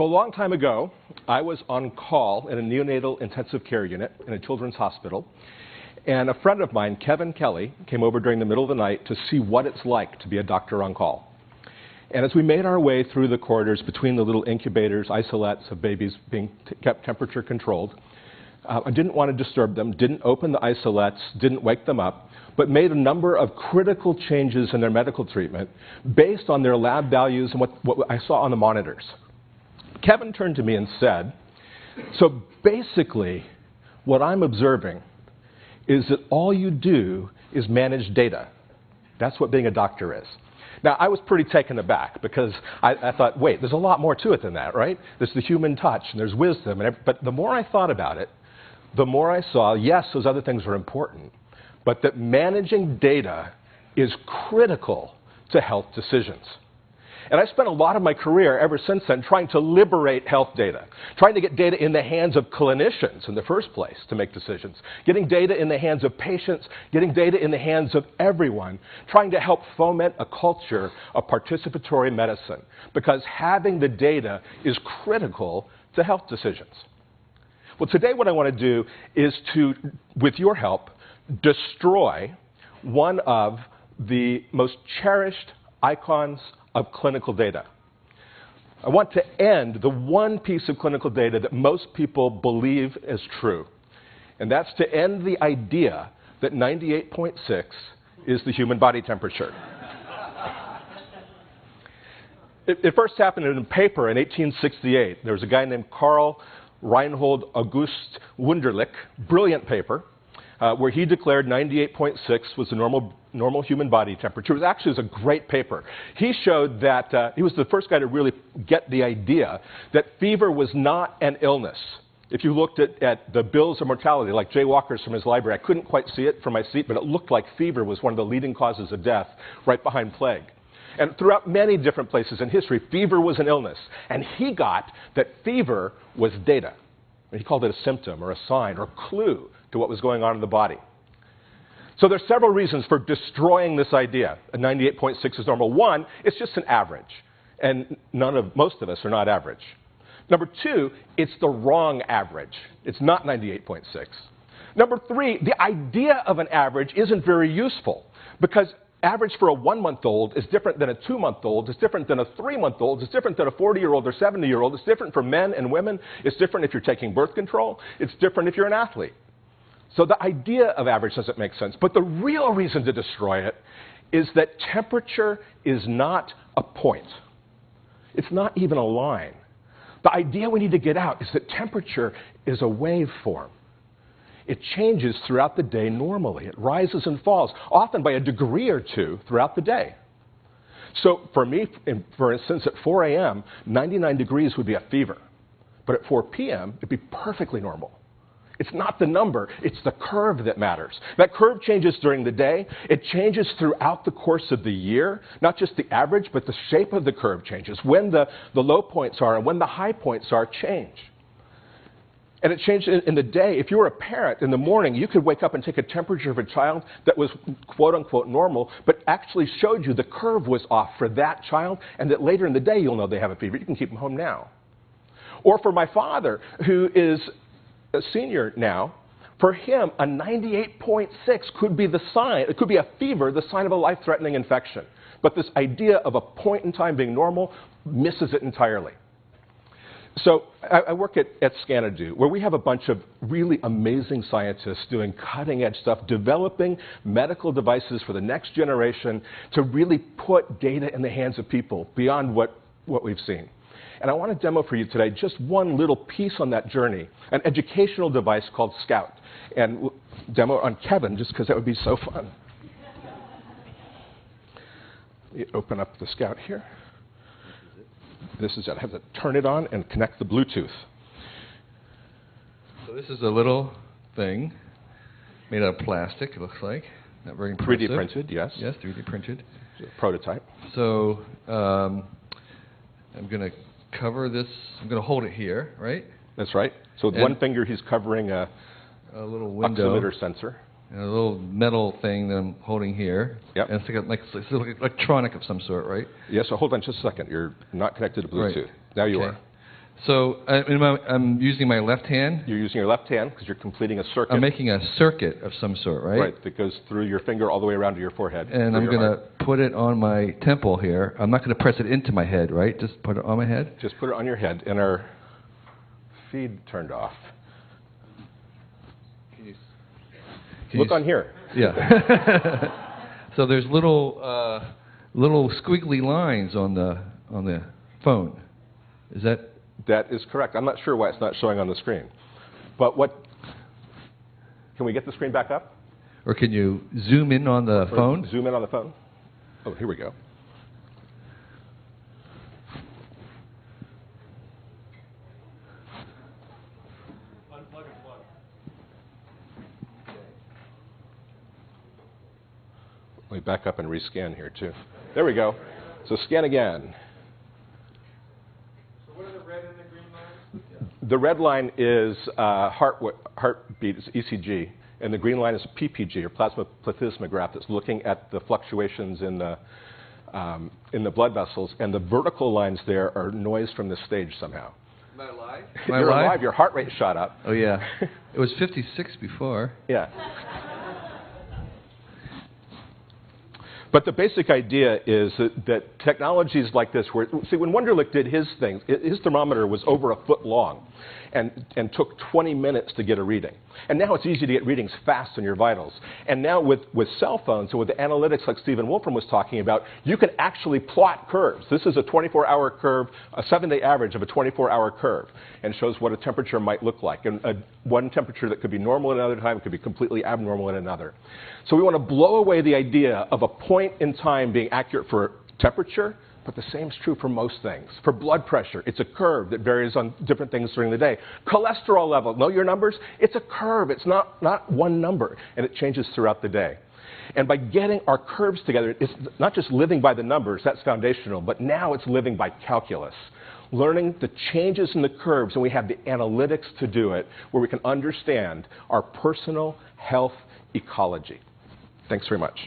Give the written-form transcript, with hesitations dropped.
So a long time ago, I was on call in a neonatal intensive care unit in a children's hospital, and a friend of mine, Kevin Kelly, came over during the middle of the night to see what it's like to be a doctor on call. And as we made our way through the corridors between the little incubators, isolettes of babies being kept temperature controlled, I didn't want to disturb them, didn't open the isolettes, didn't wake them up, but made a number of critical changes in their medical treatment based on their lab values and what I saw on the monitors. Kevin turned to me and said, so basically what I'm observing is that all you do is manage data. That's what being a doctor is. Now, I was pretty taken aback because I thought, wait, there's a lot more to it than that, right? There's the human touch and there's wisdom. But the more I thought about it, the more I saw, yes, those other things are important, but that managing data is critical to health decisions. And I spent a lot of my career ever since then trying to liberate health data, trying to get data in the hands of clinicians in the first place to make decisions, getting data in the hands of patients, getting data in the hands of everyone, trying to help foment a culture of participatory medicine, because having the data is critical to health decisions. Well, today what I want to do is to, with your help, destroy one of the most cherished icons of clinical data. I want to end the one piece of clinical data that most people believe is true, and that's to end the idea that 98.6 is the human body temperature. It first happened in a paper in 1868. There was a guy named Karl Reinhold August Wunderlich, brilliant paper, where he declared 98.6 was the normal human body temperature. It was a great paper. He showed that he was the first guy to really get the idea that fever was not an illness. If you looked at the bills of mortality, like Jay Walker's from his library, I couldn't quite see it from my seat, but it looked like fever was one of the leading causes of death, right behind plague. And throughout many different places in history, fever was an illness. And he got that fever was data. And he called it a symptom or a sign or a clue to what was going on in the body. So there's several reasons for destroying this idea. 98.6 is normal. One, it's just an average. And most of us are not average. Number two, it's the wrong average. It's not 98.6. Number three, the idea of an average isn't very useful because average for a 1-month-old is different than a 2-month-old, it's different than a 3-month-old, it's different than a 40-year-old or 70-year-old, it's different for men and women, it's different if you're taking birth control, it's different if you're an athlete. So the idea of average doesn't make sense. But the real reason to destroy it is that temperature is not a point. It's not even a line. The idea we need to get out is that temperature is a waveform. It changes throughout the day normally. It rises and falls, often by a degree or two throughout the day. So for me, for instance, at 4 a.m., 99 degrees would be a fever. But at 4 p.m., it'd be perfectly normal. It's not the number, it's the curve that matters. That curve changes during the day. It changes throughout the course of the year, not just the average, but the shape of the curve changes. When the low points are and when the high points are change. And it changed in the day. If you were a parent in the morning, you could wake up and take a temperature of a child that was quote-unquote normal, but actually showed you the curve was off for that child, and that later in the day you'll know they have a fever. You can keep them home now. Or for my father, who is a senior now, for him, a 98.6 could be the sign, it could be a fever, the sign of a life-threatening infection. But this idea of a point in time being normal misses it entirely. So I work at Scanadu, where we have a bunch of really amazing scientists doing cutting-edge stuff, developing medical devices for the next generation to really put data in the hands of people beyond what we've seen. And I want to demo for you today just one little piece on that journey, an educational device called Scout. And we'll demo on Kevin, just because that would be so fun. Let me open up the Scout here. This is it. I have to turn it on and connect the Bluetooth. So this is a little thing made out of plastic, it looks like. Not very impressive. 3D printed, yes. Yes, 3D printed. Prototype. So I'm going to cover this. I'm going to hold it here, right? That's right. So with one finger he's covering a little window. Oximeter sensor. And a little metal thing that I'm holding here. Yep. And it's like electronic of some sort, right? Yeah, so hold on just a second. You're not connected to Bluetooth. Right. Now you are. So I'm using my left hand. You're using your left hand because you're completing a circuit. I'm making a circuit of some sort, right? Right, that goes through your finger all the way around to your forehead. And I'm going to put it on my temple here. I'm not going to press it into my head, right? Just put it on my head? Just put it on your head, and our feed turned off. Look on here. Yeah. So there's little squiggly lines on the phone. Is that? That is correct. I'm not sure why it's not showing on the screen. But can we get the screen back up? Or can you zoom in on the phone? Zoom in on the phone? Oh, here we go. Unplug and plug. Let me back up and rescan here, too. There we go. So scan again. So what are the red and the green lines? The red line is heartbeat, it's ECG, and the green line is PPG, or plasma plethysmograph, that's looking at the fluctuations in the blood vessels, and the vertical lines there are noise from the stage somehow. Am I alive? You're alive. Your heart rate shot up. Oh, yeah. It was 56 before. Yeah. But the basic idea is that technologies like this, see, when Wunderlich did his thing, his thermometer was over a foot long and took 20 minutes to get a reading. And now it's easy to get readings fast on your vitals. And now with cell phones and with the analytics like Stephen Wolfram was talking about, you can actually plot curves. This is a 24-hour curve, a 7-day average of a 24-hour curve, and shows what a temperature might look like. And one temperature that could be normal at another time could be completely abnormal at another. So we want to blow away the idea of a point in time being accurate for temperature, but the same is true for most things. For blood pressure, it's a curve that varies on different things during the day. Cholesterol level, know your numbers? It's a curve. It's not one number, and it changes throughout the day. And by getting our curves together, it's not just living by the numbers, that's foundational, but now it's living by calculus. Learning the changes in the curves, and we have the analytics to do it, where we can understand our personal health ecology. Thanks very much.